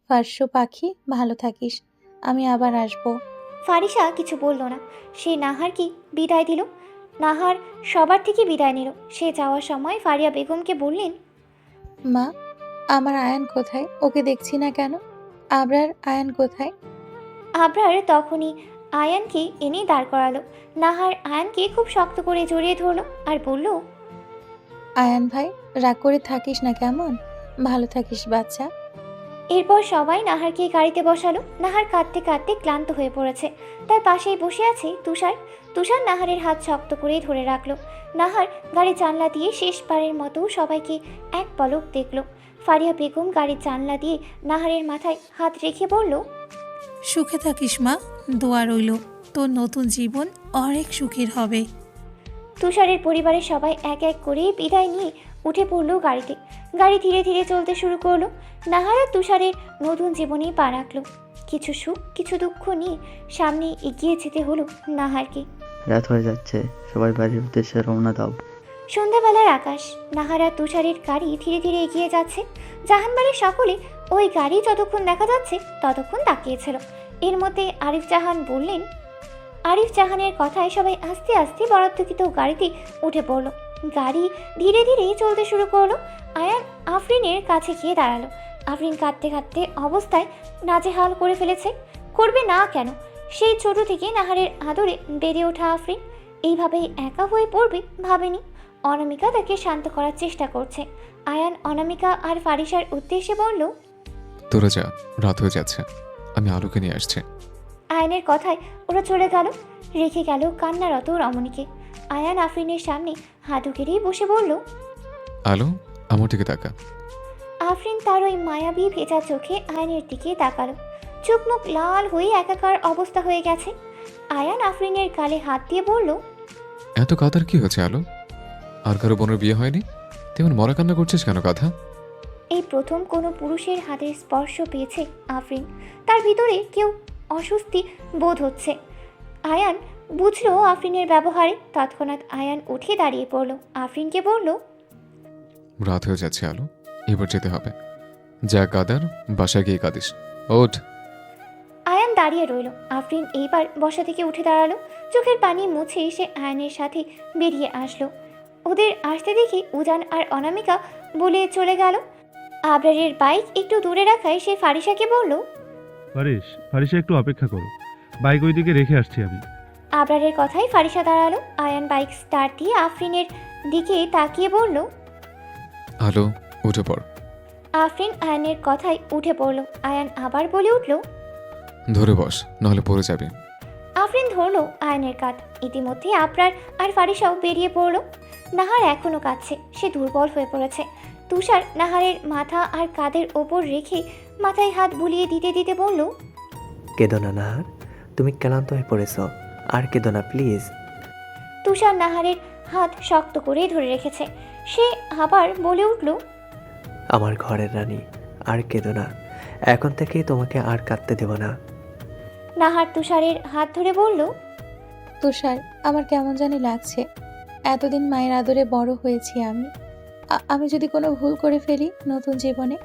ফারসু পাখি, ভালো থাকিস। আমি আবার আসবো। ফারিসা কিছু বলল না। সে নাহারকে বিদায় দিল। নাহার সবার থেকে বিদায় নিল। সে যাওয়ার সময় ফারিয়া বেগমকে বললেন, মা, আমার আয়ান কোথায়? ওকে দেখছি না কেন? আবরার আয়ান কোথায়? আবরার তখনই আয়ানকে এনে দাঁড় করালো। নাহার আয়ানকে খুব শক্ত করে জড়িয়ে ধরলো আর বলল, আয়ান ভাই, রাগ করে থাকিস না কেমন? ভালো থাকিস বাচ্চা। এরপর সবাই নাহারকে গাড়িতে বসালো। নাহার কাঁদতে কাঁদতে ক্লান্ত হয়ে পড়েছে। তার পাশেই বসে আছে তুষার। তুষার নাহারের হাত শক্ত করে ধরে রাখলো। নাহার গাড়ির জানলা দিয়ে শেষবারের মতো সবাইকে এক পলক দেখল। ফারিয়া বেগম গাড়ির জানলা দিয়ে নাহারের মাথায় হাত রেখে বলল, সুখে থাকিস মা, দোয়া রইল তোর নতুন জীবন অনেক সুখের হবে। তুষারের পরিবারের সবাই এক এক করে বিদায় নিয়ে উঠে পড়ল গাড়িতে। গাড়ি ধীরে ধীরে চলতে শুরু করলো। নাহার আর তুষারের নতুন জীবনেই পা রাখলো। কিছু সুখ কিছু দুঃখ নিয়ে সামনে এগিয়ে যেতে হলো নাহারকে। রাত হয়ে যাচ্ছে, সবাই বাড়ির উদ্দেশ্যে রওনা দাও। সন্ধ্যাবেলার আকাশ। নাহার আর তুষারের গাড়ি ধীরে ধীরে এগিয়ে যাচ্ছে। জাহানবাড়ির সকলে ওই গাড়ি যতক্ষণ দেখা যাচ্ছে ততক্ষণ তাকিয়েছিল। এর মধ্যে আরিফ জাহান বললেন, আরিফ জাহানের কথায় সবাই আস্তে আস্তে বরাদ্দকৃত গাড়িতে উঠে পড়ল। গাড়ি ধীরে ধীরে চলতে শুরু করলো। আয়ান আফরিনের কাছে গিয়ে দাঁড়ালো। আফরিন কাঁদতে কাঁদতে অবস্থায় নাজেহাল করে ফেলেছে। করবে না কেন? সেই ছোট থেকে নাহারের আদরে বেড়ে ওঠা আফরিন এইভাবেই একা হয়ে পড়বে ভাবেনি। অনামিকা তাকে শান্ত করার চেষ্টা করছে। আয়ান অনামিকা আর ফারিসার উদ্দেশ্যে বলল, তোরা যা, রাত হয়ে যাচ্ছে, আমি আলোকে নিয়ে আসছি। আয়ানের কথায় ওরা চলে গেল, রেখে গেল কান্নারত রমণীকে। আয়ান আফরিনের সামনে হাঁটু গেড়েই বসে বলল, আলো, আমার দিকে তাকা। আফরিন তার ওই মায়াবী ভেজা চোখে আয়ানের দিকে তাকালো। চোখ মুখ লাল হয়ে একাকার অবস্থা হয়ে গেছে। আয়ান আফরিনের গালে হাত দিয়ে বলল, এত কাতার কি হয়েছে আলো? আর কারো বোনের বিয়ে হয়নি? তেমন মরা কান্না করছিস কেন কথা? এই প্রথম কোনো পুরুষের হাতের স্পর্শ পেয়েছে আফরিন। তার ভিতরে কেউ অস্বস্তি বোধ হচ্ছে। আয়ান বুঝলো আফরিনের ব্যবহারে। তৎক্ষণাৎ আয়ান উঠে দাঁড়িয়ে পড়ল। আফরিনকে বলল, রাত হয়ে যাচ্ছে আলো, এবার যেতে হবে। যা কাদার, বাসায় গিয়ে কাঁদিস। ওঠ। আয়ান দাঁড়িয়ে রইল। আফরিন এইবার বসা থেকে উঠে দাঁড়ালো। চোখের পানি মুছে সে আয়ানের সাথে বেরিয়ে আসলো। ওদের আসতে দেখে উজান আর অনামিকা বলে চলে গেল। আবরারের বাইক একটু দূরে রাখায় সে ফারিসাকে বলল, ফারিসা একটু অপেক্ষা করো, বাইক ওইদিকে রেখে আসছি আমি। আবরারের কথাই ফারিসা দাঁড়ালো। আয়ান বাইক স্টার্ট দিয়ে আফরিনের দিকে তাকিয়ে বলল, আলো, উঠে পড়। আফরিন আয়ানের কথায় উঠে পড়ল। আয়ান আবার বলে উঠল, ধরে বস, নাহলে পড়ে যাবে। আফরিন ধরল আয়নের কাঁধ। ইতিমধ্যে আবরার আর ফারিসাও বেরিয়ে পড়ল। নাহার এখনও কাঁদছে। সে দুর্বল হয়ে পড়েছে। তুষার নাহারের মাথা আর কাঁধের ওপর রেখে মাথায় হাত বুলিয়ে দিতে দিতে বলল, কেঁদো না নাহার, তুমি ক্লান্ত হয়ে পড়েছ, আর কেঁদো না প্লিজ। তুষার নাহারের হাত শক্ত করে ধরে রেখেছে। সে আবার বলে উঠল, আমার ঘরের রানী, আর কেঁদো না, এখন থেকে তোমাকে আর কাঁদতে দেব না। নাহার তুষারের হাত ধরে বলল, তুষার, আমার কেমন জানি লাগছে। এতদিন মায়ের আদরে বড় হয়েছি আমি। আমি যদি কোনো ভুল করে ফেলি নতুন জীবনে?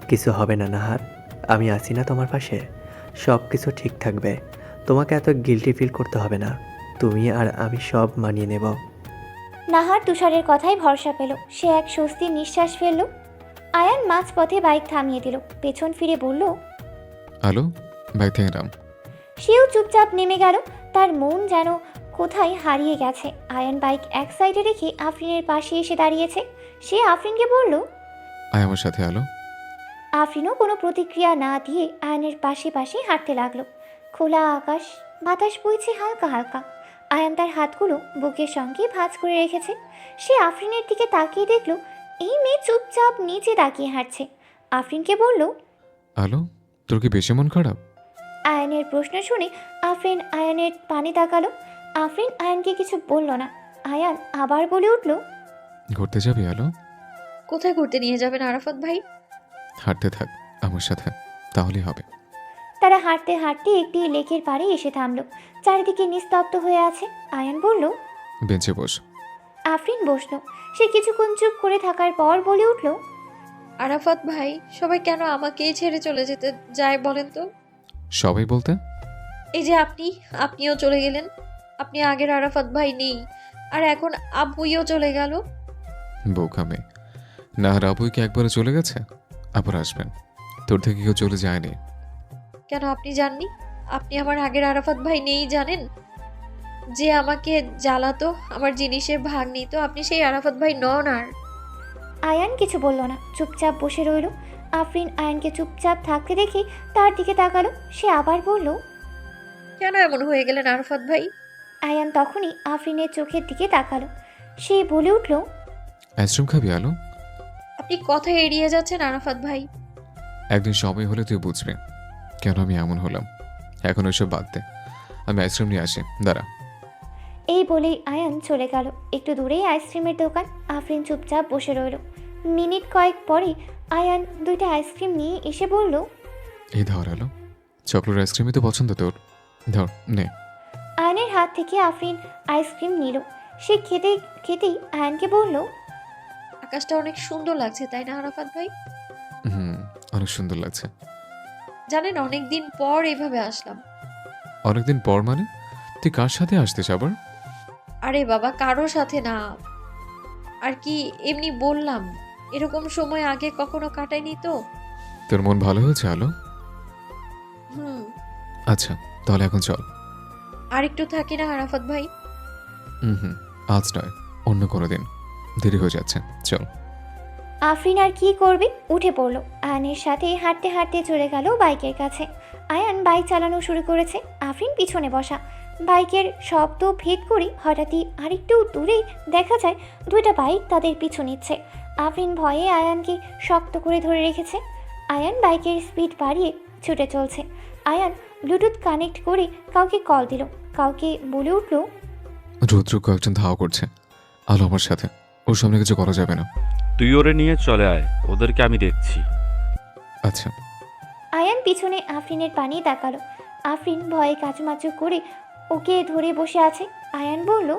কিছু হবে না নাহার, আমি আছি না তোমার পাশে, সব কিছু ঠিক থাকবে। তোমাকে এত গিল্টি ফিল করতে হবে না, তুমি আর আমি সব মানিয়ে নেব। নাহার তুষারের কথায় ভরসা পেল। সে এক স্বস্তির নিঃশ্বাস ফেলল। আয়ান মাঝপথে বাইক থামিয়ে দিল। পেছন ফিরে বলল, আলো, বাইক থেকে নাম। সেও চুপচাপ নেমে গেল। তার মন যেন কোথায় হারিয়ে গেছে। আয়ান বাইক এক সাইডে রেখে আফরিনের পাশে এসে দাঁড়িয়েছে। সে আফরিনকে বলল, আয় আমার সাথে আলো। আফরিনও কোনো প্রতিক্রিয়া না দিয়ে আয়ানের পাশে পাশে হাঁটতে লাগলো। খোলা আকাশ, বাতাস বইছে হালকা হালকা। আয়ান তার হাতগুলো বুকের সঙ্গে ভাঁজ করে রেখেছে। সে আফরিনের দিকে তাকিয়ে দেখল এই মেয়ে চুপচাপ নিচে তাকিয়ে হাঁটছে। আফরিনকে বলল, আলো, তোর কি বেশি মন খারাপ? আয়ানের প্রশ্ন শুনে আফরিন আয়ানের পানে তাকালো। আফরিন আয়ানকে কিছু বলল না। আয়ান আবার বলে উঠল, ঘুরতে যাবি আলো? কোথায় ঘুরতে নিয়ে যাবেন আরাফাত ভাই? হাঁটতে থাক আমার সাথে, তাহলেই হবে। তারা হাঁটতে হাঁটতে একটি লেকের পাড়ে এসে থামল। চারিদিকে নিস্তব্ধ হয়ে আছে। আয়ান বলল, বেঞ্চে বস। আফরিন বসল। সে কিছুক্ষণ চুপ করে থাকার পর বলে উঠল, আরাফাত ভাই, সবাই কেন আমাকেই ছেড়ে চলে যেতে যায় বলেন তো? সবাই বলতে? এই যে আপনিও চলে গেলেন। আপনি আগের আরাফাত ভাই নেই, আর এখন আব্বুইও চলে গেল। বোকামে। নাহার আবুই কি একবারে চলে গেছে? আবার আসবেন। তোর থেকে কেউ চলে যায়নি। কেন আপনি জাননি? আপনি আমার আগের আরাফাত ভাই নেই জানেন? যে আমাকে জ্বালাতো, আমার জিনিসের ভাগ নিত, আপনি সেই আরাফাত ভাই নন আর। আয়ান কিছু বলল না, চুপচাপ বসে রইল। আফরিন আয়ানকে চুপচাপ থাকতে দেখে তার দিকে তাকালো। সে আবার বলল, কেন এমন হয়ে গেলেন আরাফাত ভাই? আয়ান তখনই আফরিনের চোখের দিকে তাকালো। সে বলে উঠল, আইসক্রিম খাবি আলো? আপনি কথা এড়িয়ে যাচ্ছেন আরাফাত ভাই। একদিন সময় হলে তুই বুঝবি কেন আমি এমন হলাম। এখন ওইসব বাদ দে, আমি আইসক্রিম নিয়ে আসি, দাঁড়া। এই বলেই আয়ান চলে গেল। একটু দূরেই আইসক্রিমের দোকান। আফরিন চুপচাপ বসে রইল। মিনিট কয়েক পরে আয়ান 2টা আইসক্রিম নিয়ে এসে বলল, এই ধর আলো, চকলেট আইসক্রিমই তো পছন্দ তোর, ধর নে। আয়ানের হাত থেকে আফরিন আইসক্রিম নিল। সে খেতেই আয়ানকে বলল, আকাশটা অনেক সুন্দর লাগছে তাই না আরাফাত ভাই? অনেক সুন্দর লাগছে। জানেন, অনেক দিন পর এইভাবে আসলাম। অনেকদিন পর মানে? তুই কার সাথে আসতিস আবার? আরে বাবা, কারোর সাথে না, আর কি এমনি বললাম। এরকম সময় আগে কখনো কাটাইনি তো। তোর মন ভালো হয়েছে আলো? হুম। আচ্ছা, তাহলে এখন চল। আর একটু থাকি না আরাফাত ভাই? আজ নয়, অন্য কোনো দিন। দেরি হয়ে যাচ্ছে, চল। আফরিন আর কি করবে, উঠে পড়ল। আয়ানের সাথে হাঁটতে হাঁটতে চলে গেল বাইকের কাছে। আয়ান বাইক চালানো শুরু করেছে, আফরিন পিছনে বসা। বাইকের শব্দ ভেদ করে হঠাৎই আরেকটু দূরেই দেখা যায় 2টা বাইক তাদের পিছু নিচ্ছে। আফরিন ভয়ে আয়ানকে শক্ত করে ধরে রেখেছে। আয়ান বাইকের স্পিড বাড়িয়ে ছুটে চলছে। আয়ান ব্লুটুথ কানেক্ট করে কাউকে কল দিল। কাউকে বলে উঠল, রুদ্র কয়েকজন ধাওয়া করছে, আলো আমার সাথে, ওর সামনে কিছু করা যাবে না। তুই ওরে নিয়ে চলে আয়, ওদেরকে আমি দেখছি। আচ্ছা। আয়ান পিছনে আফরিনের পানি তাকালো। আফরিন ভয়ে কাচুমাচু করে ওকে ধরে বসে আছে। আয়ান বলল,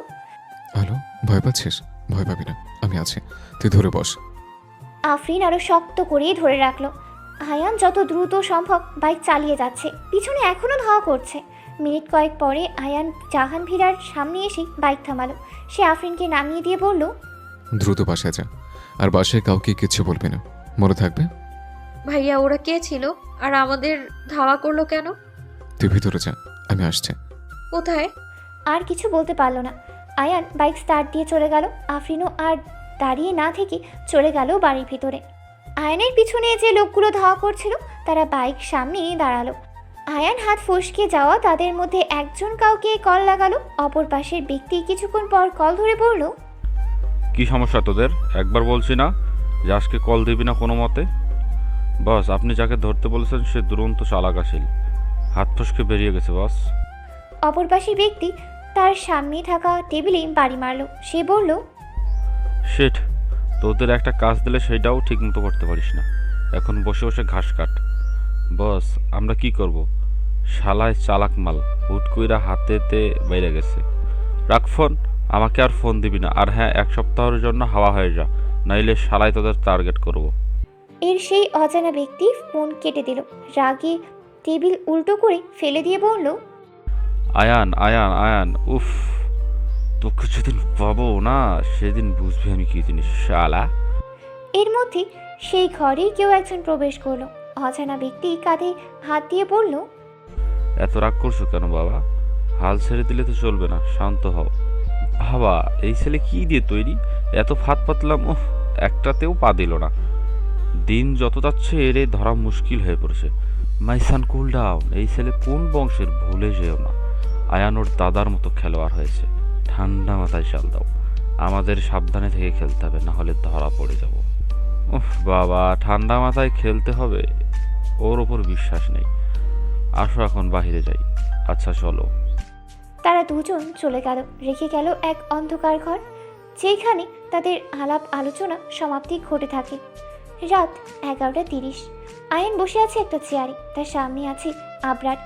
আলো, ভয় পাচ্ছিস? ভয় পাবি না, আমি আছি, তুই ধরে বস। আফরিন আরো শক্ত করেই ধরে রাখলো। আয়ান যত দ্রুত সম্ভব বাইক চালিয়ে যাচ্ছে, পিছনে এখনো ধাওয়া করছে। মিনিট কয়েক পরে আয়ান জাহান ভিরার সামনে এসে বাইক থামালো। সে আফরিনকে নামিয়ে দিয়ে বলল, দ্রুত বাসায় যা, আর বাসায় কাউকে কিচ্ছু বলবি না, মনে থাকবে? ভাইয়া, ওরা কে ছিল আর আমাদের ধাওয়া করলো কেন? তুই ভিতরে যা, আমি আসছি। কোথায়? আর কিছু বলতে পারল না। আয়ান বাইক স্টার্ট দিয়ে চলে গেল। আফরিনও আর দাঁড়িয়ে না থেকে চলে গেল বাড়ির ভিতরে। আয়ানের পিছনে যে লোকগুলো ধাওয়া করছিল তারা বাইক সামনেই দাঁড়ালো। আয়ান হাত ফসকে যাওয়া তাদের মধ্যে একজন কাউকে কল লাগালো। অপর পাশের ব্যক্তি কিছুক্ষণ পর কল ধরে বলল, কি সমস্যা তোদের? একবার বলছি না যে আজকে কল দিবি না কোনো মতে? বস, আপনি যাকে ধরতে বলেছেন সে দুরন্ত চালাকাশীল, হাত ফসকে বেরিয়ে গেছে বস। অপর পাশের ব্যক্তি তার সামনে থাকা টেবিলে বাড়ি মারল। সে বলল, শেট, তোদের একটা কাজ দিলে সেটাও ঠিক মতো করতে পারিস না, এখন বসে বসে ঘাস কাট। বস, আমরা কি করব? শালায় চালাক মাল, হুট কইরা হাতেতে বাইরে গেছে। রাখ ফোন, আমাকে আর ফোন দিবি না। আর হ্যাঁ, 1 সপ্তাহের জন্য হাওয়া হয়ে যা, নাইলে শালায় তোদের টার্গেট করব। এর সেই অজানা ব্যক্তি ফোন কেটে দিল। রাগে টেবিল উল্টো করে ফেলে দিয়ে বলল, আয়ান আয়ান আয়ান, উফ, তোকে যেদিন পাবো না সেদিন বুঝবি আমি কি জিনিস শালা। এর মধ্যে সেই ঘরে কেউ একজন প্রবেশ করলো। অজানা ব্যক্তি কাঁধে হাত দিয়ে বলল, এত রাগ করছো কেন বাবা? হাল ছেড়ে দিলে তো চলবে না, শান্ত হও। বাবা, এই ছেলে কি দিয়ে তৈরি? এত ফাত পাতলাম, একটাতেও পা দিল না। দিন যত যাচ্ছে এরে ধরা মুশকিল হয়ে পড়ছে। মাই সান, কুল ডাউন। এই ছেলে কোন বংশের ভুলে যেও না। আয়ান ওর দাদার মতো খেলোয়াড় হয়েছে। ঠান্ডা মাথায় চাল দাও, আমাদের সাবধানে থেকে খেলতে হবে, না হলে ধরা পড়ে যাব। উফ বাবা, ঠান্ডা মাথায় খেলতে হবে, ওর ওপর বিশ্বাস নেই। আসো এখন বাহিরে যাই। আচ্ছা চলো। তারা দুজন চলে গেল, রেখে গেল এক অন্ধকার ঘর, যেখানে তাদের আলাপ আলোচনা সমাপ্তি ঘটে থাকে। রাত 11:30। আয়ান বসে আছে একটা চেয়ারে, তার সামনে আছে আবরার।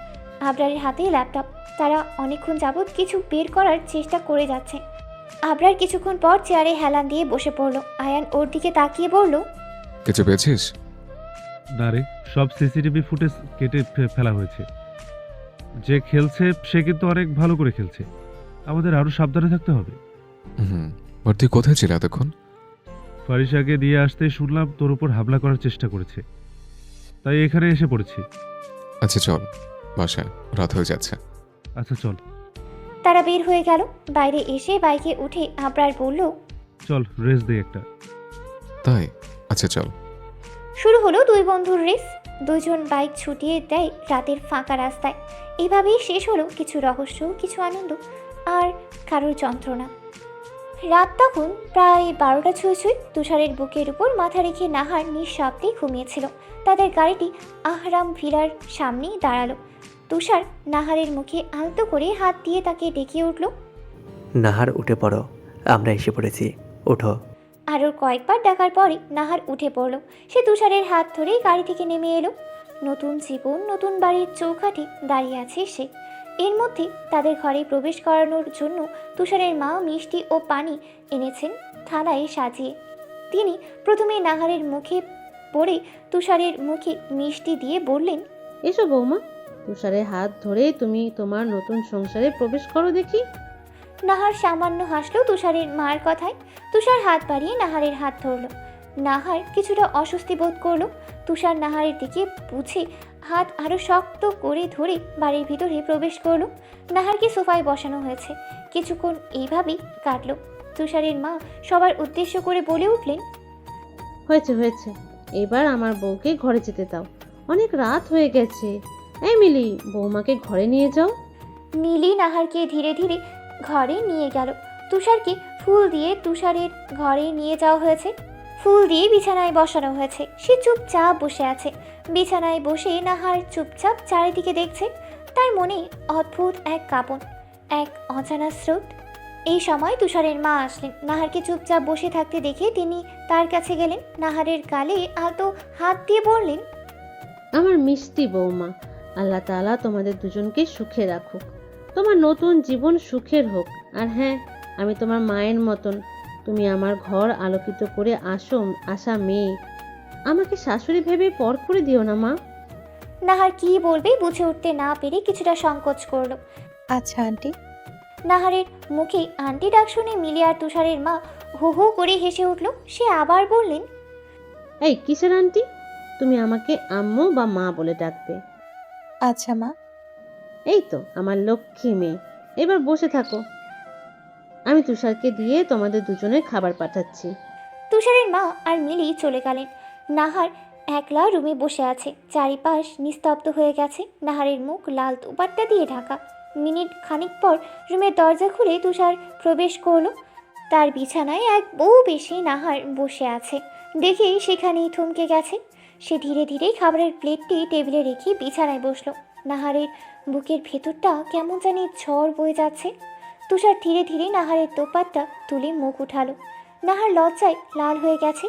আবরারের হাতে ল্যাপটপ। তারা অনেকক্ষণ যাবৎ কিছু বের করার চেষ্টা করে যাচ্ছে। আবরার কিছুক্ষণ পর চেয়ারে হেলান দিয়ে বসে পড়ল। আয়ান ওর দিকে তাকিয়ে বলল, কিছু পেয়েছিস? না রে, সব সিসিটিভি ফুটেজ কেটে ফেলা হয়েছে। যে খেলছে সে কিন্তু অনেক ভালো করে খেলছে, আমাদের আরো সাবধানে থাকতে হবে। হুম, আর তুই কোথায় ছিল এতক্ষণ? ফারিসাকে দিয়ে আসতে শুনলাম তোর উপর হামলা করার চেষ্টা করেছে, তাই এখানে এসে পড়েছি। আচ্ছা চল, বাসায় রাত হয়ে যাচ্ছে। আচ্ছা চল। তারা বের হয়ে গেল। বাইরে এসে বাইকে উঠে আবরার বলল, চল রেস দে একটা। তাই? আচ্ছা চল। শুরু হলো দুই বন্ধুর রেস। দুইজন বাইক ছুটিয়ে দেয় রাতের ফাঁকা রাস্তায়। এভাবেই শেষ হলো কিছু রহস্য, কিছু আনন্দ, আর কারোর যন্ত্রণা। রাত তখন প্রায় 12টা ছুঁই। তুষারের বুকের উপর মাথা রেখে নাহার নিঃশব্দে ঘুমিয়েছিল। তাদের গাড়িটি আহরাম ভিলার সামনেই দাঁড়ালো। তুষার নাহারের মুখে আলতো করে হাত দিয়ে তাকে ডেকে উঠল। নাহার উঠে পড়ো, আমরা এসে পড়েছি, ওঠো। আরও কয়েকবার ডাকার পরে নাহার উঠে পড়ল। সে তুষারের হাত ধরেই গাড়ি থেকে নেমে এলো। নতুন জীবন, নতুন বাড়ির চৌকাঠে দাঁড়িয়ে আছে সে। এর মধ্যে তাদের ঘরে প্রবেশ করানোর জন্য তুষারের মা মিষ্টি ও পানি এনেছেন থালায় সাজিয়ে। তিনি প্রথমে নাহারের মুখে পড়ে তুষারের মুখে মিষ্টি দিয়ে বললেন, এসো বৌমা, তুষারের হাত ধরে তুমি তোমার নতুন সংসারে প্রবেশ করো দেখি। নাহার সামান্য হাসল তুষারের মার কথায়। তুষার হাত বাড়িয়ে নাহারের হাত ধরল। নাহার কিছুটা অস্বস্তি বোধ করলো। তুষার নাহারের দিকে বুঝে হাত আরও শক্ত করে ধরে বাড়ির ভিতরে প্রবেশ করলো। নাহারকে সোফায় বসানো হয়েছে। কিছুক্ষণ এইভাবেই কাটলো। তুষারের মা সবার উদ্দেশ্য করে বলে উঠলেন, হয়েছে হয়েছে, এবার আমার বউকে ঘরে যেতে দাও, অনেক রাত হয়ে গেছে। এই মিলি, বৌমাকে ঘরে নিয়ে যাও। মিলি নাহারকে ধীরে ধীরে ঘরে নিয়ে গেল। তুষারকে ফুল দিয়ে তুষারের ঘরে নিয়ে যাওয়া হয়েছে। ফুল দিয়ে বিছানায় বসানো হয়েছে। সে চুপচাপ বসে আছে। বিছানায় বসে নাহার চুপচাপ চারিদিকে দেখছে। তার মনে অদ্ভুত এক কাঁপন, এক অজানা স্রোত। এই সময় তুষারের মা আসলেন। নাহারকে চুপচাপ বসে থাকতে দেখে তিনি তার কাছে গেলেন। নাহারের গালে আলতো হাত দিয়ে বললেন, আমার মিষ্টি বৌমা, আল্লাহ তাআলা তোমাদের দুজনকে সুখে রাখুক, তোমার নতুন জীবন সুখের হোক। আর হ্যাঁ, আমি তোমার মায়ের মতন, তুমি আমার ঘর আলোকিত করে আসা মেয়ে, আমাকে শাশুড়ি ভেবে পর করে দিও না মা। নাহার কি বলবে বুঝে উঠতে না পেরে কিছুটা সংকোচ করলো। আচ্ছা আন্টি। নাহারের মুখে আন্টি ডাক শুনে মিলি আর তুষারের মা হু হু করে হেসে উঠল। সে আবার বললেন, এই কিসের আন্টি? তুমি আমাকে আম্মু বা মা বলে ডাকবে। আচ্ছা মা। এই তো আমার লক্ষ্মী মেয়ে, এবার বসে থাকো, আমি তুষারকে দিয়ে তোমাদের দুজনের খাবার পাঠাচ্ছি। তুষারের মা আর মিলি চলে গেলেন। নাহার একলা রুমে বসে আছে। চারিপাশ নিস্তব্ধ হয়ে গেছে। নাহারের মুখ লাল দুপাট্টা দিয়ে ঢাকা। মিনিট খানিক পর রুমের দরজা খুলে তুষার প্রবেশ করলো। তার বিছানায় এক বউ বেশি নাহার বসে আছে দেখেই সেখানেই থমকে গেছে। সে ধীরে ধীরে খাবারের প্লেটটি টেবিলে রেখে বিছানায় বসলো। নাহারের বুকের ভেতরটা কেমন জানি ঝড় বয়ে যাচ্ছে। তুষার ধীরে ধীরে নাহারের দোপাট্টা তুলে মুখ উঠালো। নাহার লজ্জায় লাল হয়ে গেছে।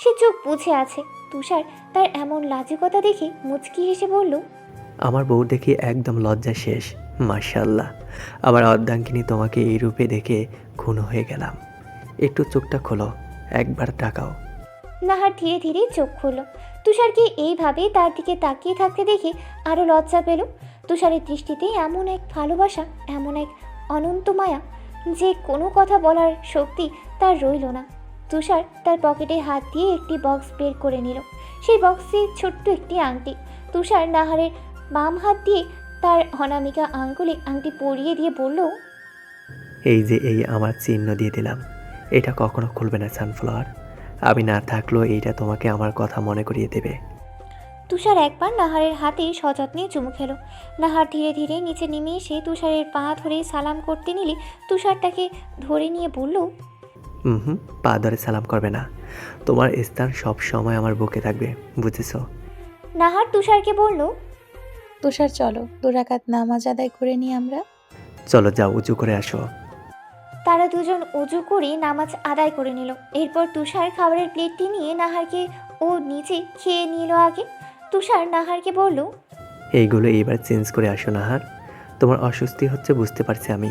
সে চোখ বুজে আছে। তুষার তার এমন লাজুকতা দেখে মুচকি হেসে বলল, আমার বউ দেখি একদম লজ্জা শেষ, মাশাআল্লাহ। আবার অর্ধাঙ্গিনী তোমাকে এই রূপে দেখে খুন হয়ে গেলাম। একটু চোখটা খোলো, একবার তাকাও। নাহার ধীরে ধীরে চোখ খুলল। তুষারকে এইভাবে তার দিকে তাকিয়ে থাকতে দেখে আরও লজ্জা পেল। তুষারের দৃষ্টিতে এমন এক ভালোবাসা, এমন এক অনন্ত মায়া যে কোনো কথা বলার শক্তি তার রইল না। তুষার তার পকেটে হাত দিয়ে একটি বক্স বের করে নিল। সেই বক্সে ছোট্ট একটি আংটি। তুষার নাহারের বাম হাত দিয়ে তার অনামিকা আঙ্গুলে আংটি পরিয়ে দিয়ে বলল, এই যে এই আমার চিহ্ন দিয়ে দিলাম, এটা কখনো খুলবে না সানফ্লাওয়ার। আমি না থাকলেও এইটা তোমাকে আমার কথা মনে করিয়ে দেবে। তুষার একবার নাহারের হাতে সযত্নে চুমু খেলো। নাহার ধীরে ধীরে নিচে নেমে এসে তুষারের পা ধরে সালাম করতে নিলে তুষার তাকে ধরে নিয়ে বলল, পা ধরে সালাম করবে না, তোমার স্থান সব সময় আমার বুকে থাকবে, বুঝেছো? নাহার তুষারকে বলল, তুষার চলো 2 রাকাত নামাজ আদায় করে নিই আমরা। চলো যাও, উঁচু করে আসো। তারা দুজন উজু করে নামাজ আদায় করে নিল। এরপর তুষার খাবারের প্লেটটি নিয়ে নাহারকে ও নিজে খেয়ে নিল আগে। তুষার নাহারকে বলল, এইগুলো এইবার চেঞ্জ করে আসো নাহার, তোমার অস্বস্তি হচ্ছে বুঝতে পারছি আমি।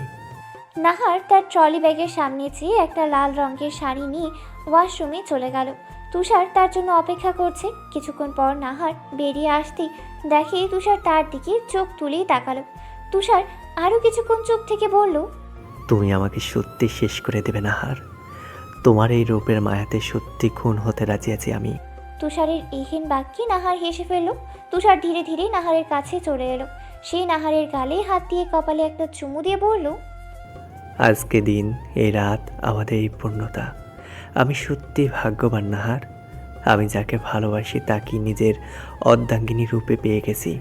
নাহার তার ট্রলি ব্যাগের সামনে চেয়ে একটা লাল রঙের শাড়ি নিয়ে ওয়াশরুমে চলে গেল। তুষার তার জন্য অপেক্ষা করছে। কিছুক্ষণ পর নাহার বেরিয়ে আসতেই দেখে তুষার তার দিকে চোখ তুলেই তাকালো। তুষার আরও কিছুক্ষণ চুপ থেকে বলল, তুমি আমাকে সত্যি শেষ করে দেবে নাহার। তোমার এই রূপের মায়াতে সত্যি খুন হতে রাজি আছি আমি। তুষারের এইহীন বাক্যে নাহার হেসে ফেলল। তুষার ধীরে ধীরে নাহারের কাছে চলে এলো। সেই নাহারের গালে হাত দিয়ে কপালে একটা চুমু দিয়ে বলল, আজকে দিন, এই রাত, আমাদের এই পূর্ণতা। আমি সত্যি ভাগ্যবান নাহার। আমি যাকে ভালোবাসি তাকে নিজের অর্ধাঙ্গিনী রূপে পেয়ে গেছি।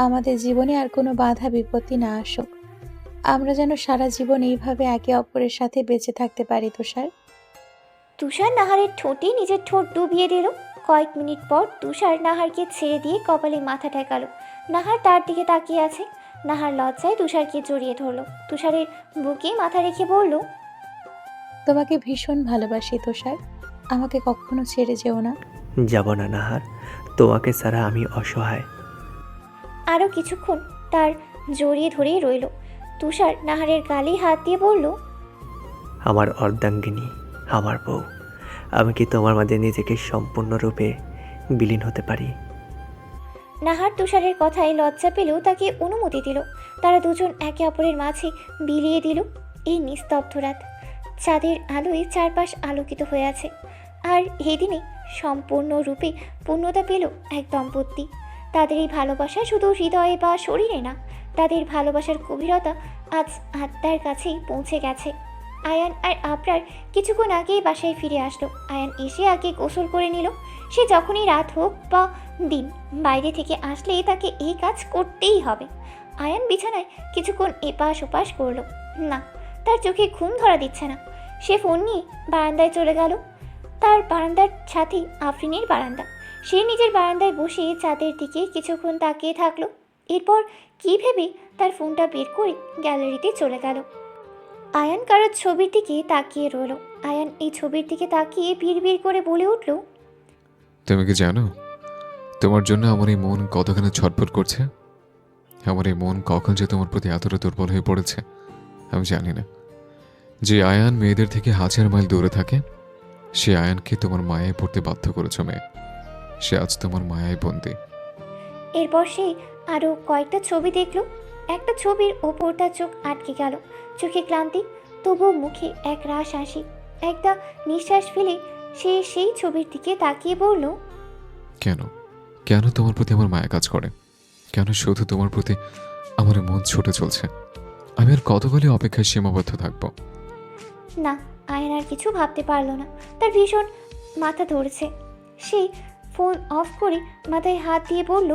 আমাদের জীবনে আর কোনো বাধা বিপত্তি না আসুক, আমরা যেন সারা জীবন এইভাবে একে অপরের সাথে বেঁচে থাকতে পারি তুষার। তুষার নাহারের ঠোঁটে নিজের ঠোঁট ডুবিয়ে দিল। কয়েক মিনিট পর তুষার নাহারকে ছেড়ে দিয়ে কপালে মাথা ঠেকালো। নাহার তার দিকে তাকিয়ে আছে। নাহার লজ্জায় তুষারকে জড়িয়ে ধরল। তুষারের বুকে মাথা রেখে বলল, তোমাকে ভীষণ ভালোবাসি তুষার, আমাকে কখনো ছেড়ে যেও না। যাব না নাহার, তোমাকে ছাড়া আমি অসহায়। আরও কিছুক্ষণ তার জড়িয়ে ধরেই রইল। তুষার নাহারের গালে হাত দিয়ে বলল, আমার অর্ধাঙ্গিনী, আমার বউ, আমি কি তোমার মাঝে নিজেকে সম্পূর্ণরূপে বিলীন হতে পারি? নাহার তুষারের কথায় লজ্জা পেলেও তাকে অনুমতি দিল। তারা দুজন একে অপরের মাঝে বিলিয়ে দিল এই নিস্তব্ধ রাত। চাঁদের আলোয় চারপাশ আলোকিত হয়ে আছে। আর এই দিনে সম্পূর্ণরূপে পূর্ণতা পেল এক দম্পতি। তাদের এই ভালোবাসা শুধু হৃদয়ে বা শরীরে না, তাদের ভালোবাসার গভীরতা আজ আত্মার কাছেই পৌঁছে গেছে। আয়ান আর আবরার কিছুক্ষণ আগেই বাসায় ফিরে আসলো। আয়ান এসে আগে গোসল করে নিল। সে যখনই রাত হোক বা দিন, বাইরে থেকে আসলে তাকে এই কাজ করতেই হবে। আয়ান বিছানায় কিছুক্ষণ এপাশ ওপাশ করলো। না, তার চোখে ঘুম ধরা দিচ্ছে না। সে ফোন নিয়ে বারান্দায় চলে গেল। তার বারান্দার সাথেই আফরিনের বারান্দা। সে নিজের বারান্দায় বসে চাঁদের দিকে কিছুক্ষণ তাকিয়ে থাকলো। এরপর কী ভেবে তার ফোনটা বের করে গ্যালারিতে চলে গেল। আয়ান কারোর ছবির দিকে তাকিয়ে রইল। আয়ান এই ছবির দিকে তাকিয়ে বিড়বিড় করে বলে উঠল, তুমি কি জানো তোমার জন্য আমার এই মন কতখানি ছটফট করছে? আমার এই মন কখন যে তোমার প্রতি এতটা দুর্বল হয়ে পড়েছে আমি জানি না। যে আয়ান মেয়েদের থেকে 1000 মাইল দূরে থাকে, সে আয়ানকে তোমার মায়ায় পড়তে বাধ্য করেছ মেয়ে। সে আজ তোমার মায়ায় বন্দী। এরপর সে আরও কয়েকটা ছবি দেখল। একটা ছবির ওপর তার চোখ আটকে গেল। চোখে ক্লান্তি, তবুও মুখে এক রাশ হাসি। একটা নিঃশ্বাস ফেলে সে সেই ছবির দিকে তাকিয়ে বলল, কেন কেন তোমার প্রতি আমার মায়া কাজ করে? কেন শুধু তোমার প্রতি আমার মন ছুটে চলছে? আমি আর কতকালই অপেক্ষায় সীমাবদ্ধ থাকবো? না, আয়ন আর কিছু ভাবতে পারল না। তার ভীষণ মাথা ধরেছে। সে ফোন অফ করে মাথায় হাত দিয়ে বলল,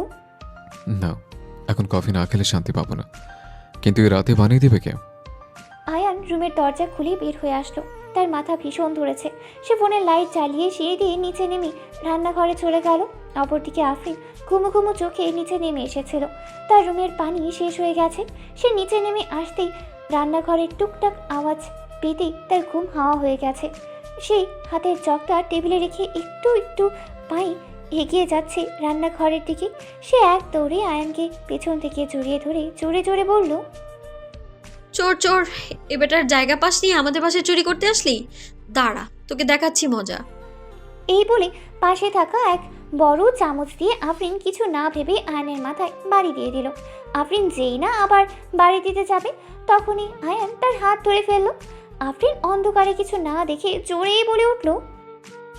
না, এখন কফি না খেলে শান্তি পাবো না। কিন্তু এই রাতে বানিয়ে দিবে কে? আয়ান রুমের দরজা খুলে বের হয়ে আসলো। তার মাথা ভীষণ ধরেছে। সে ফোনের লাইট জ্বালিয়ে সিঁড়ি দিয়ে নিচে নেমে রান্নাঘরে চলে গেল। অপরদিকে আফরিন ঘুমো ঘুমো চোখে নিচে নেমে এসেছিল। তার রুমের পানি শেষ হয়ে গেছে। সে নিচে নেমে আসতেই রান্নাঘরের টুকটাক আওয়াজ পেতেই তার ঘুম হাওয়া হয়ে গেছে। সে হাতের চকটা টেবিলে রেখে একটু একটু পায়ে এগিয়ে যাচ্ছে রান্নাঘরের দিকে। সে এক দৌড়ে আয়ানকে পেছন থেকে জড়িয়ে ধরে জোরে জোরে বলল, চোর চোর, এ বেটার জায়গা পাস নিয়ে আমাদের বাসায় চুরি করতে আসলি? দাঁড়া, তোকে দেখাচ্ছি মজা। এই বলে পাশে থাকা এক বড় চামচ দিয়ে আফরিন কিছু না ভেবে আয়ানের মাথায় বাড়ি দিয়ে দিল। আফরিন যেই না আবার বাড়ি দিতে যাবে, তখনই আয়ান তার হাত ধরে ফেলল। আফরিন অন্ধকারে কিছু না দেখে জোরেই বলে উঠল,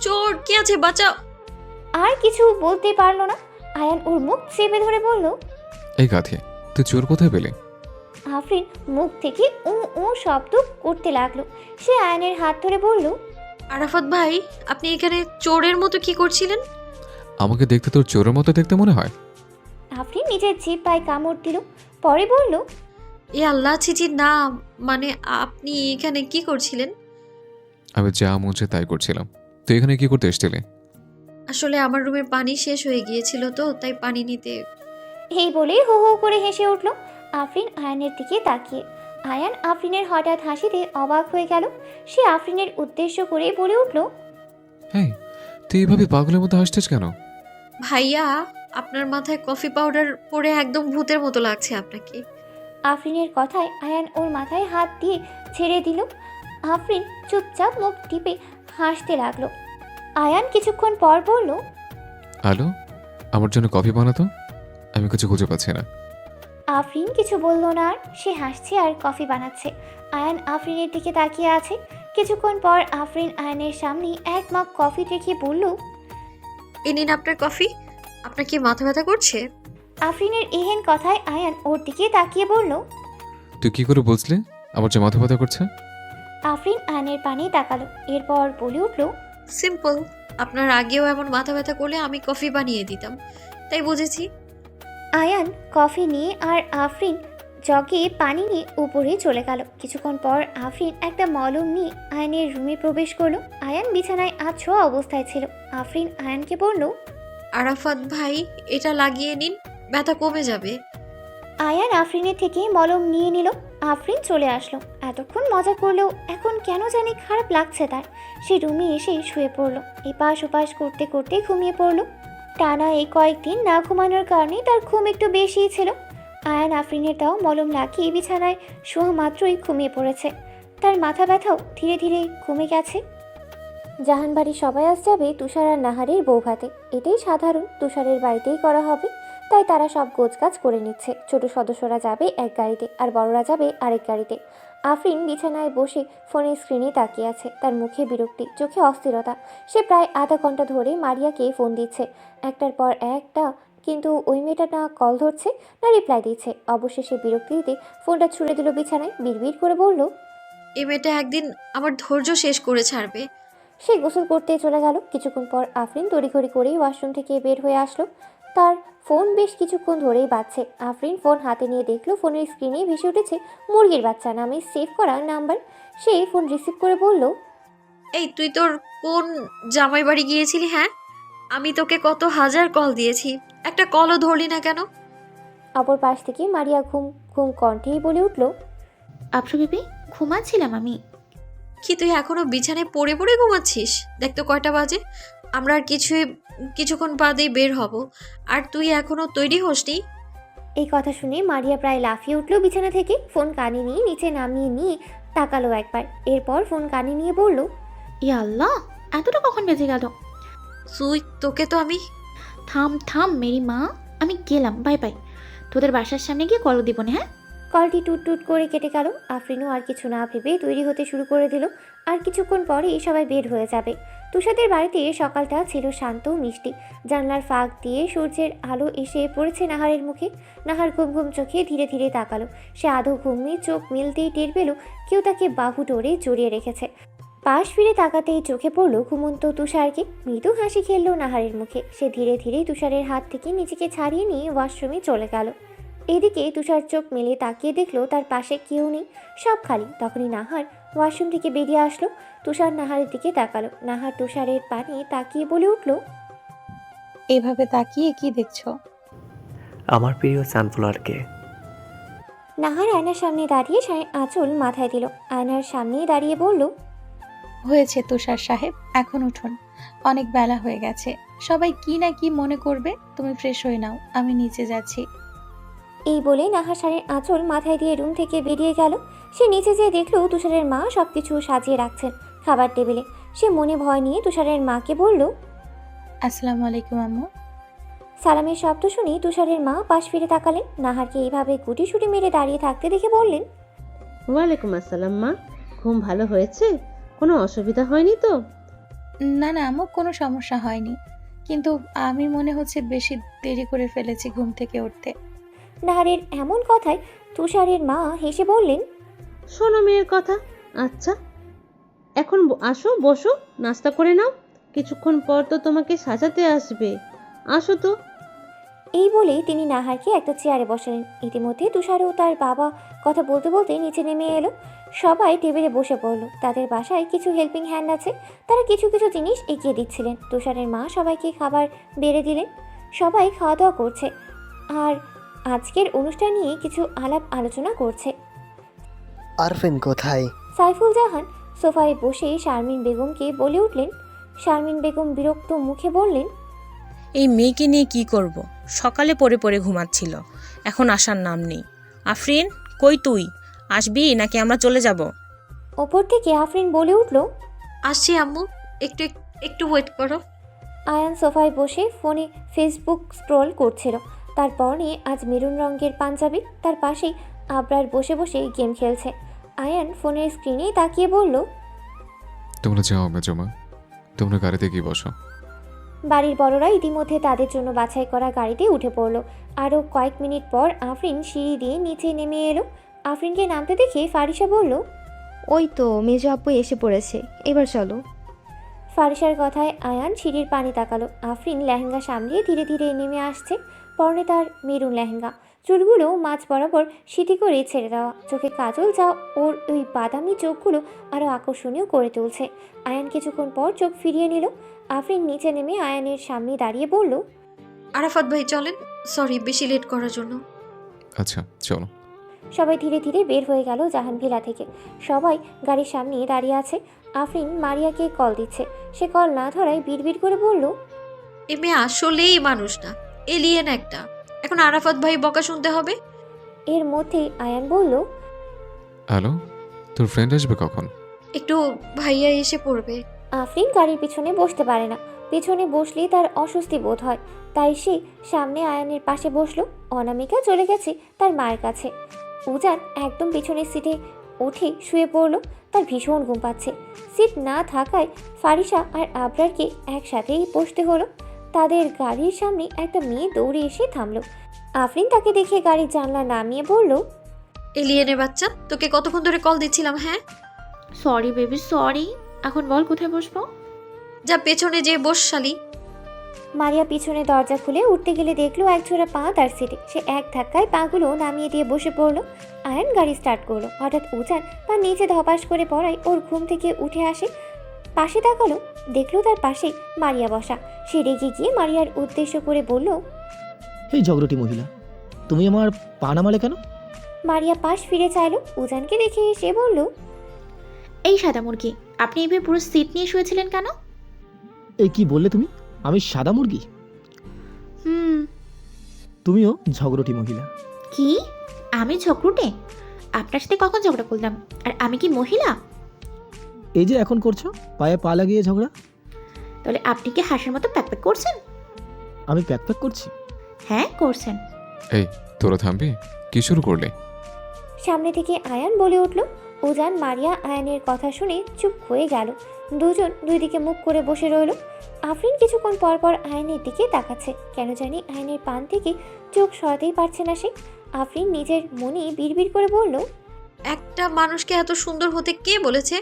চোর, কে আছে, বাঁচাও। আর কিছু বলতে পারল না। আয়ান ওর মুখ চেপে ধরে বলল, এই গাধে, তুই চোর কোথায় পেলে? আফরিন মুখ থেকে উ উ শব্দ করতে লাগলো। সে আয়ানের হাত ধরে বলল, আরাফাত ভাই, আপনি এখানে চোরের মতো কি করছিলেন? আমাকে দেখতে তোর চোরের মতো দেখতে মনে হয়? আফরিন নিজের জিভ পায়ে কামড় দিল। পরে বলল, এ আল্লাহ, ছিচি না, মানে আপনি এখানে কি করছিলেন? আমি যা মন চায় তাই করছিলাম। তুই এখানে কি করতে এসেছিলি? আসলে আমার রুমের পানি শেষ হয়ে গিয়েছিল তো, তাই পানি নিতে। এই বলেই হো হো করে হেসে উঠল আফরিন আয়ানের দিকে তাকিয়ে। আয়ান আফরিনের হঠাৎ হাসিতে অবাক হয়ে গেল। সে আফরিনের উদ্দেশ্য করে বলে উঠল, হ্যাঁ, তুই এইভাবে পাগলের মতো হাসছিস কেন? ভাইয়া, আপনার মাথায় কফি পাউডার পরে একদম ভূতের মতো লাগছে আপনাকে। আফরিনের কথায় আয়ান ওর মাথায় হাত দিয়ে ছেড়ে দিল। আফরিন চুপচাপ মুখ টিপে হাসতে লাগলো। আয়ান কিছুক্ষণ পর বলল, আলো, আমার জন্য কফি বানাতো, আমি কিছু খুঁজে পাচ্ছি না। আফরিন কিছু বলল না আর, সে হাসছে আর কফি বানাচ্ছে। আয়ান আফরিনের দিকে তাকিয়ে আছে। কিছুক্ষণ পর আফরিন আয়ানের সামনে এক মগ কফি রেখে বলল, এ নিন আপনার কফি। আপনার কি মাথা ব্যথা করছে? আফরিনের এহেন কথায় আয়ান ওর দিকে তাকিয়ে বলল। তুই কি করে বুঝলি আমার যে মাথা ব্যথা করছে? আফরিন আয়ানের পানে তাকালো, এরপর বলে উঠল, সিম্পল। আপনার আগেও এমন মাথা ব্যথা করলে আমি কফি বানিয়ে দিতাম, তাই বুঝেছি। আয়ান কফি নিয়ে আর আফরিন জগে পানি নিয়ে উপরে চলে গেল। কিছুক্ষণ পর আফরিন একটা মলম নিয়ে আয়ানের রুমে প্রবেশ করলো। আয়ান বিছানায় আছোয়া অবস্থায় ছিল। আফরিন আয়ানকে বলল, আরাফাত ভাই, এটা লাগিয়ে নিন, ব্যথা কমে যাবে। আয়ান আফরিনের থেকে মলম নিয়ে নিল। আফরিন চলে আসলো। এতক্ষণ মজা করলেও এখন কেন জানি খারাপ লাগছে তার। সে রুমে এসে শুয়ে পড়লো। এপাশ ওপাশ করতে করতে ঘুমিয়ে পড়লো। টানা এই কয়েকদিন না ঘুমানোর কারণে তার ঘুম একটু বেশিই ছিল। আয়ান আফরিনের তাও মলম লাগিয়ে বিছানায় শোয়া মাত্রই ঘুমিয়ে পড়েছে। তার মাথা ব্যথাও ধীরে ধীরে কমে গেছে। জাহানবাড়ির সবাই আজ যাবে তুষার আর নাহারের বৌভাতে। এটাই সাধারণ, তুষারের বাড়িতেই করা হবে, তাই তারা সব গোছগাছ করে নিচ্ছে। ছোট সদস্যরা যাবে এক গাড়িতে আর বড়রা যাবে আরেক গাড়িতে। আফরিন বিছানায় বসে ফোনের স্ক্রিনে তাকিয়ে আছে। তার মুখে বিরক্তি, চোখে অস্থিরতা। সে প্রায় আধা ঘন্টা ধরে মারিয়াকে ফোন দিচ্ছে, একটার পর একটা, কিন্তু ওই মেয়েটা না কল ধরছে না রিপ্লাই দিচ্ছে। অবশেষে বিরক্তিতে ফোনটা ছুঁড়ে দিল বিছানায়। বিড়বিড় করে বলল, এই মেয়েটা একদিন আমার ধৈর্য শেষ করে ছাড়বে। সে গোসল করতে চলে গেল। কিছুক্ষণ পর আফরিন তড়িঘড়ি করেই ওয়াশরুম থেকে বের হয়ে আসলো। তার ফোন বেশ কিছুক্ষণ ধরেই বাজছে। আফরিন ফোন হাতে নিয়ে দেখলো ফোনের স্ক্রিনে ভেসে উঠেছে মুরগির বাচ্চা নামে সেভ করা নাম্বার। সে ফোন রিসিভ করে বলল, এই তুই তোর কোন জামাই বাড়ি গিয়েছিলি? হ্যাঁ, আমি তোকে কত হাজার কল দিয়েছি, একটা কলও ধরলি না কেন? অপর পাশ থেকে মারিয়া ঘুম ঘুম কণ্ঠেই বলে উঠল, আফরু বেবি, ঘুমাচ্ছিলাম আমি। কি তুই এখনো বিছানায় পড়ে পড়ে ঘুমাচ্ছিস? দেখ তো কয়টা বাজে। আমরা আর কিছুক্ষণ বাদেই বের হব, আর তুই এখনো তৈরি হসনি? এই কথা শুনে মারিয়া প্রায় লাফিয়ে উঠল বিছানা থেকে। ফোন কানে নিয়ে নিচে নামিয়ে নিয়ে তাকালো একবার, এরপর ফোন কানে নিয়ে বলল, ইয়া আল্লাহ, এতটা কখন বেজে গেল? তোকে তো আমি। থাম থাম মেরি মা, আমি গেলাম, বাই বাই। তোদের বাসার সামনে গিয়ে কল দিব না, হ্যাঁ? কলটি টুট টুট করে কেটে গেল। আফরিনও আর কিছু না ভেবে তৈরি হতে শুরু করে দিল। আর কিছুক্ষণ পরেই সবাই বের হয়ে যাবে। তুষাদের বাড়িতে সকালটা ছিল শান্ত ও মিষ্টি। জানলার ফাঁক দিয়ে সূর্যের আলো এসে পড়েছে নাহারের মুখে। নাহার ঘুম ঘুম চোখে ধীরে ধীরে তাকালো। সে আধো ঘুমিয়ে চোখ মিলতেই টের পেল কেউ তাকে বাহু ডোরে জড়িয়ে রেখেছে। পাশ ফিরে তাকাতেই চোখে পড়ল ঘুমন্ত তুষারকে। মৃদু হাসি খেলল নাহারের মুখে। সে ধীরে ধীরে তুষারের হাত থেকে নিজেকে ছাড়িয়ে নিয়ে ওয়াশরুমে চলে গেল। এদিকে তুষার চোখ মেলে তাকিয়ে দেখলো তার পাশে কেউ নেই, সব খালি। তখনই নাহার ওয়াশরুম থেকে বেরিয়ে আসলো। তুষার নাহারের দিকে তাকালো। নাহার তুষারের পানে তাকিয়ে বলে উঠল, এভাবে তাকিয়ে কি দেখছো? আমার প্রিয় সানফ্লাওয়ারকে। নাহার আয়নার সামনে দাঁড়িয়ে আঁচল মাথায় দিল। আয়নার সামনে দাঁড়িয়ে বলল, হয়েছে তুষার সাহেব, এখন উঠুন, অনেক বেলা হয়ে গেছে। সবাই কি না কি মনে করবে। তুমি ফ্রেশ হয়ে নাও, আমি নিচে যাচ্ছি। এই বলে নাহার শাড়ির আঁচল মাথায় দিয়ে রুম থেকে বেরিয়ে গেল। সে নিচে যেয়ে দেখলো তুষারের মা সবকিছু সাজিয়ে রাখছেন খাবার টেবিলে। সে মনে ভয় নিয়ে তুষারের মাকে বলল, আসসালামু আলাইকুম আম্মু। সালামের শব্দ শুনে তুষারের মা পাশ ফিরে তাকালেন। নাহারকে এইভাবে গুটিসুটি মেরে দাঁড়িয়ে থাকতে দেখে বললেন, ওয়ালাইকুম আসসালাম মা, ঘুম ভালো হয়েছে? কোনো অসুবিধা হয়নি তো? না না আম্মু, কোনো সমস্যা হয়নি, কিন্তু আমি মনে হচ্ছে বেশি দেরি করে ফেলেছি ঘুম থেকে উঠতে। নাহারের এমন কথায় তুষারের মা হেসে বললেন, শোনো মেয়ের কথা। আচ্ছা, এখন আসো, বসো, নাস্তা করে নাও। কিছুক্ষণ পর তো তোমাকে সাজাতে আসবে, আসো তো। এই বলে তিনি নাহারকে একটা চেয়ারে বসালেন। ইতিমধ্যে তুষারও তার বাবা কথা বলতে বলতে নিচে নেমে এলো। সবাই টেবিলে বসে পড়ল। তাদের বাসায় কিছু হেল্পিং হ্যান্ড আছে, তারা কিছু কিছু জিনিস এগিয়ে দিচ্ছিলেন। তুষারের মা সবাইকে খাবার বেড়ে দিলেন। সবাই খাওয়া দাওয়া করছে আর আজকের অনুষ্ঠান নিয়ে কিছু আলাপ আলোচনা করছে। আরফিন কোথায়? সাইফুল জাহান সোফায় বসে শারমিন বেগমকে বলে উঠলেন। শারমিন বেগম বিরক্ত মুখে বললেন, এই মেয়েকে নিয়ে কি করব? সকালে পড়ে পড়ে ঘুমাচ্ছিল, এখন আসার নাম নেই। আফরিন, কই তুই? আসবি নাকি আমরা চলে যাব? ওপর থেকে আফরিন বলে উঠল, আসছি আম্মু, একটু একটু ওয়েট করো। আয়ান সোফায় বসে ফোনে ফেসবুক স্ক্রোল করছিল। তার পরনে আজ মেরুন রঙের পাঞ্জাবি, তার পাশেই আবরার বসে বসে গেম খেলছে। আয়ান ফোনের স্ক্রিনে তাকিয়ে বলল, তোমরা যাও মেজমা, তোমরা গাড়িতে গিয়ে বসো। বাড়ির বড়রা ইতিমধ্যে তাদের জন্য বাছাই করা গাড়িতে উঠে পড়ল। আরও কয়েক মিনিট পর আফরিন সিঁড়ি দিয়ে নিচে নেমে এলো। আফরিনকে নামতে দেখে ফারিসা বলল, ওই তো মেজো আপু এসে পড়েছে, এবার চলো। ফারিসার কথায় আয়ান সিঁড়ির পানি তাকালো। আফরিন লেহেঙ্গা সামলিয়ে ধীরে ধীরে নেমে আসছে। পরনে তার মেরুন লেহেঙ্গা, চুলগুলো মাঝ বরাবর সিঁথি করে ছেড়ে দেওয়া, চোখে কাজল যা ওর ওই বাদামি চোখগুলো আরও আকর্ষণীয় করে তুলছে। আয়ান কিছুক্ষণ পর চোখ ফিরিয়ে নিল। আফরিন নিচে নেমে আয়ানের সামনে দাঁড়িয়ে বলল, আরাফাত ভাই চলেন, সরি বেশি লেট করার জন্য। আচ্ছা চলো। সবাই ধীরে ধীরে বের হয়ে গেল জাহান ভিলা থেকে। সবাই গাড়ির সামনে দাঁড়িয়ে আছে। আফরিন মারিয়াকে কল দিচ্ছে। সে কল না ধরায় বিড়বিড় করে বলল, এ মেয়ে আসলেই মানুষ না, এলিয়েন একটা। এখন আরাফাত ভাই বকা শুনতে হবে। এর মধ্যেই আয়ান বলল, হ্যালো, তোর ফ্রেন্ড আসবে কখন? একটু ভাইয়া এসে পড়বে। আফরিন গাড়ির পিছনে বসতে পারে না। পিছনে বসলেই তার অস্বস্তি বোধ হয়। তাই সে সামনে আয়ানের পাশে বসলো। অনামিকা চলে গেছে তার মায়ের কাছে। উজান একদম পিছনের সিটে উঠে শুয়ে পড়লো। তার ভীষণ ঘুম পাচ্ছে। সিট না থাকায় ফারিসা আর আবরারকে একসাথেই বসতে হলো। তাদের গাড়ির সামনে একটা মেয়ে দৌড়ে এসে থামলো। আফরিন তাকে দেখে গাড়ির জানলা নামিয়ে বলল, এলিয়েনের বাচ্চা, তোকে কতক্ষণ ধরে কল দিচ্ছিলাম। হ্যাঁ সরি বেবি সরি, এখন বল কোথায় বসবো? যা পেছনে যে বস শালি। মারিয়া পিছনে দরজা খুলে উঠতে গেলে দেখলো একজোড়া পা তার সিটে। সে এক ধাক্কায় পাগুলো নামিয়ে দিয়ে বসে পড়লো। আয়ান গাড়ি স্টার্ট করলো। হঠাৎ উজান পা নিচে ধপাস করে পড়ায় ওর ঘুম থেকে উঠে আসে। পাশে তাকালো, দেখলো তার পাশে মারিয়া বসা। সে রেগে গিয়ে মারিয়ার উদ্দেশ্য করে বলল, এই ঝগড়াটি মহিলা, তুমি আমার পা নামালে কেন? মারিয়া পাশ ফিরে চাইলো। উজানকে দেখে সে বলল, এই সাদা মুরগি, আপনি এভাবে পুরো সিট নিয়ে শুয়েছিলেন কেন? এই কি বললে তুমি? আমি সাদা মুরগি? তুমিও ঝগড়াটি মহিলা। কি? আমি ঝগড়ুটে? আপনার সাথে কখন ঝগড়া করলাম? আর আমি কি মহিলা? এই যে এখন করছো, পায়ে পা লাগিয়ে ঝগড়া। তাহলে আপনি কি হাঁসের মতো প্যাক করছেন? আমি প্যাক প্যাক করছি? হ্যাঁ করছেন। এই তোরা থামবি? কি শুরু করলে? সামনে থেকে আয়ান বলে উঠল। উজান মারিয়া আয়ানের কথা শুনে চুপ হয়ে গেল। দুজন দুই দিকে মুখ করে বসে রইল। আফরিন কিছুক্ষণ পর পর আয়ানের দিকে তাকাচ্ছে। কেন জানি আয়ানের পান থেকে চোখ সরাতেই পারছে না সে। আফরিন নিজের মনে বিড়বিড় করে বলল, একটা মানুষকে এত সুন্দর হতে কে বলেছে?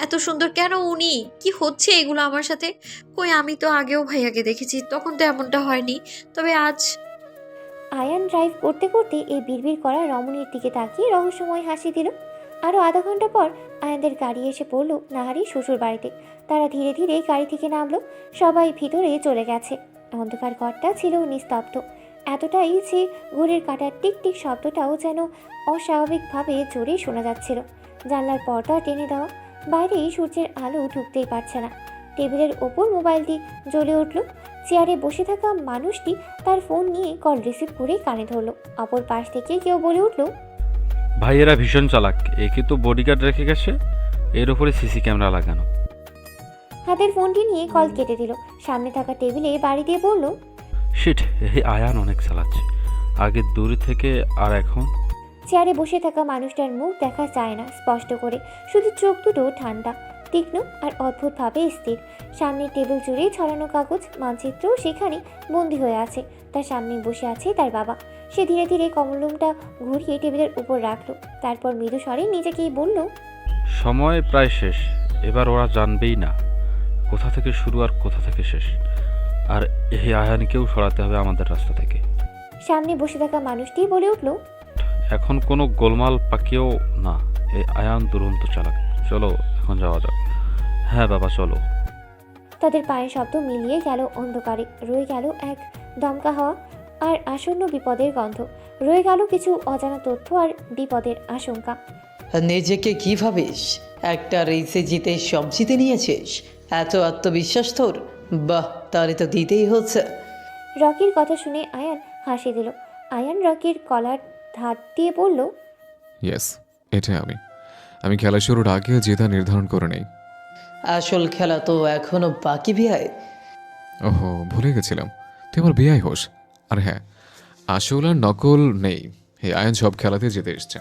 এত সুন্দর কেন উনি? কি হচ্ছে এগুলো আমার সাথে? কই আমি তো আগেও ভাইয়াকে দেখেছি, তখন তো এমনটা হয়নি। তবে আজ আয়ান ড্রাইভ করতে করতে এই বিড়বিড় করা রমণীর দিকে তাকিয়ে রহস্যময় হাসি দিল। আরও আধা ঘন্টা পর আয়ানদের গাড়ি এসে পড়ল নাহারির শ্বশুর বাড়িতে। তারা ধীরে ধীরে গাড়ি থেকে নামলো। সবাই ভিতরে চলে গেছে। অন্ধকার ঘরটা ছিল নিস্তব্ধ। এতটাই যে ঘড়ির কাঁটার টিকটিক শব্দটাও যেন অস্বাভাবিকভাবে জোরে শোনা যাচ্ছিল। জানলার পর্দা টেনে দেওয়া, বাইরে সূর্যের আলো ঢুকতেই পারছে না। টেবিলের ওপর মোবাইলটি জ্বলে উঠল। চেয়ারে বসে থাকা মানুষটি তার ফোন নিয়ে কল রিসিভ করে কানে ধরল। অপর পাশ থেকে কেউ বলে উঠল, ভাইয়েরা ভীষণ চালাক, একে তো বডিগার্ড রেখে গেছে, এর উপরে সিসি ক্যামেরা লাগানো। হাতের ফোনটি নিয়ে কল কেটে দিল। সামনে থাকা টেবিলে বাড়ি দিয়ে বলল, শিট, এই আয়ান অনেক চালাচ্ছে, আগে দূরে থেকে আর এখন। চেয়ারে বসে থাকা মানুষটার মুখ দেখা যায় না স্পষ্ট করে, শুধু চোখ দুটো ঠান্ডা, তীক্ষ্ণ আর অদ্ভুতভাবে স্থির। সামনে টেবিল জুড়ে ছড়ানো কাগজ, মানচিত্র সেখানে বন্দী হয়ে আছে। তার সামনে বসে আছে তার বাবা। সে ধীরে ধীরে কমলমটা ঘুরিয়ে টেবিলের উপর রাখলো। তারপর মৃদু স্বরে নিজেকেই বলল, সময় প্রায় শেষ, এবার ওরা জানবেই না কোথা থেকে শুরু আর কোথা থেকে শেষ। আর এই আয়ানকেও সরাতে হবে আমাদের রাস্তা থেকে। সামনে বসে থাকা মানুষটি বলে উঠল, এখন কোনো গোলমাল পাকিয়েও না, এই আয়ান দুরন্ত চালাক। চলো এখন যাওয়া যাক। হ্যাঁ বাবা চলো। তাদের পায়ের শব্দ মিলিয়ে গেল অন্ধকারে। রয়ে গেল এক দমকা হাওয়া আর আসন্ন বিপদের গন্ধ। রয়ে গেল কিছু অজানা তথ্য আর বিপদের আশঙ্কা। নিজেকে কি ভাবিস? একটা রেসে জিতে সব জিতে নিয়েছিস? এত আত্মবিশ্বাস তোর? বাহ, তাহলে তো দিতেই হচ্ছে। রকির কথা শুনে আয়ান হাসি দিল। আয়ান রকির কলার ধার দিয়ে বলল, ইয়েস, এটা আমি খেলা শুরুর আগে জেতা নির্ধারণ করে নেই। আসল খেলা তো এখনো বাকি বিয়ায়। ওহো, ভুলে গেছিলাম তুই আমার বেয়াই হোস। আর হ্যাঁ, আসল আর নকল নেই, এই আয়ন সব খেলাতে জিতে এসছে।